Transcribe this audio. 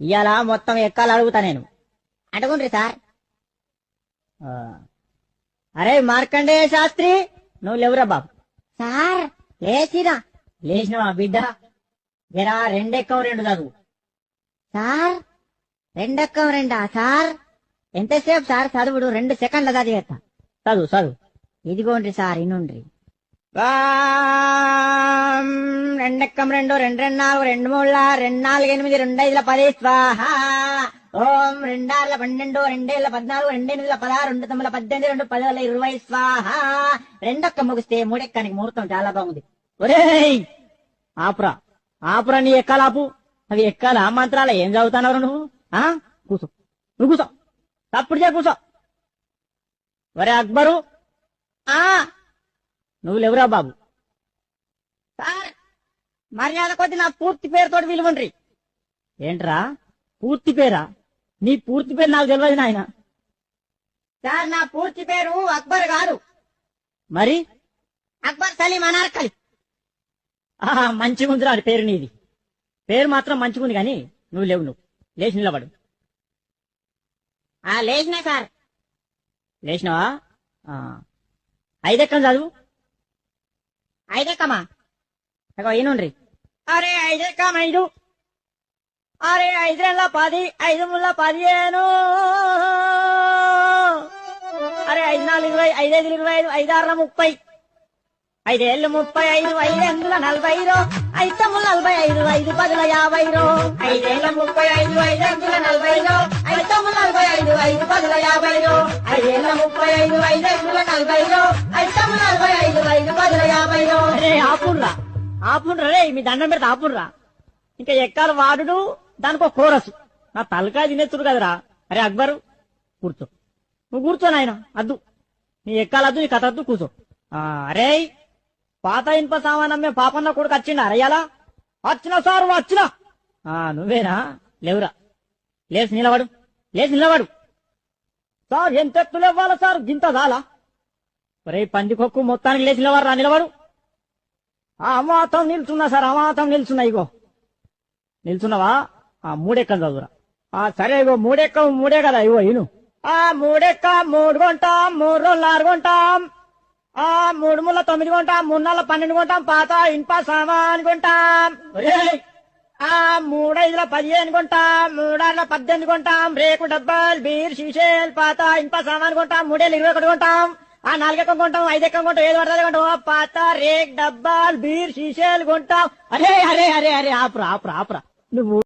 ఇవాళ మొత్తం ఎక్కాలు అడుగుతా నేను. అడుగుండ్రి సార్. ఆ, అరే మార్కండేయ శాస్త్రి, నువ్వు లేవురా బాబు. సార్ లేచిరా. లేచినవా బిడ్డ? జరా రెండెక్కం రెండు చదువు. సార్ రెండెక్కం రెండా సార్? ఎంతసేపు సార్ చదువుడు? 2 సెకండ్ల చదివేస్తా. చదువు చదువు. ఇదిగోండ్రి సార్, ఇనుండ్రి. రెండెక్కం రెండు, 2 2 4, 2 3 2 4 8 2 5 10 స్వాహ. ఓం 2 6 12 2 7 14 2 8 16 2 9 18 2 10 20 స్వాహ. రెండొక్క ముగిస్తే మూడెక్కానికి ముహూర్తం చాలా బాగుంది. ఒరేయ్ ఆపురా ఆపురా, నీ ఎక్కాలాపు. అవి ఎక్కాల మంత్రాల ఏం చదువుతానవరు నువ్వు? కూసో, నువ్వు కూసో, తప్పుడు చే కూసో. ఒరే అక్బరు, నువ్వు లేవురా బాబు. సార్ మర్యాద కొద్ది నా పూర్తి పేరుతోటి విలువండ్రి. ఏంట్రా పూర్తి పేరా? నీ పూర్తి పేరు నాకు తెలియదు నాయన. సార్ నా పూర్తి పేరు అక్బర్ కాదు. మరి అక్బర్ సలీం అనార్కలి. మంచిగుందిరా పేరు నీది. పేరు మాత్రం మంచిగుంది గాని నువ్వు లేవు. నువ్వు లేచి నిలబడు. లేచినా సార్. లేచినావా? 5 ఎక్కం చదువు. 5 ఎక్కమా? ఈనుండ్రి. అరే 5 ఎక్కం 5. అరే 5 2 10, 5 3 15. అరే 5 4 20, 5 5 25, 5 6 30, 5 7 35, 5 8 40, 5 9 45, 5 10 50. 5 7 35, 5 8 40, 5 9 45, 5 10 50. 5 7 35, 5 8 40, 5 9 45, 5 10 50. అరే ఆపుండ్రా ఆపుండ్రా రే, మీ దండం పెడితే ఆపుండ్రా. ఇంకా ఎక్కాలి వాడు, దానికో కోరసు. నా తలకాయ తినేస్తుడు కదరా. అరే అక్బరు కూర్చో, నువ్వు కూర్చో నాయన. అద్దు నీ ఎక్కాలద్దు, నీ కథ అద్దు, కూర్చో. అరే పాత ఇనుప సామానమ్మే పాపన్న కొడుకు వచ్చిండా అరయ్యాలా? వచ్చిన సారు వచ్చిన. నువ్వేనా? లేవురా. లేచి నిలబడు, లేచి నిలబడు. సార్ ఎంత ఎత్తులు ఇవ్వాలా సార్? గింత చాలా. ఒరే పందికొక్కు, మొత్తానికి లేచి నిలవరా, నిలబడు. అమాతం నిల్చున్నా సార్, అమాతం నిల్చున్నా. ఇగో నిల్చున్నావా? 3 ఎక్కం చదువురా. సరే ఇగో 3 ఎక్కం 3 కదా. ఇగో ఇను. 3 ఎక్కం 3 కొంటాం, 3 రోజులు 4 కొంటాం, 3 ముళ్ళ 9 కొంటాం, 3 నాళ్ళ 12 కొంటాం, పాత ఇనుప సామాన్ కొంటాం. 3 5 15 కొంటాం, 3 6 18 కొంటాం, రేకు డబ్బాలు బీర్ షీషేల్ పాత ఇనుప సామాన్ కొంటాం, 3 7 21 కొంటాం, 4 ఎక్కం కొంటాం, 5 ఎక్కం కొంటాం, 7 పడుతుంది కొంటాం, పాత రేక్ డబ్బాలు బీర్ షీషేలు కొంటాం. అరే అరే అరే అరే ఆపురా ఆపురా ఆపురా. నువ్వు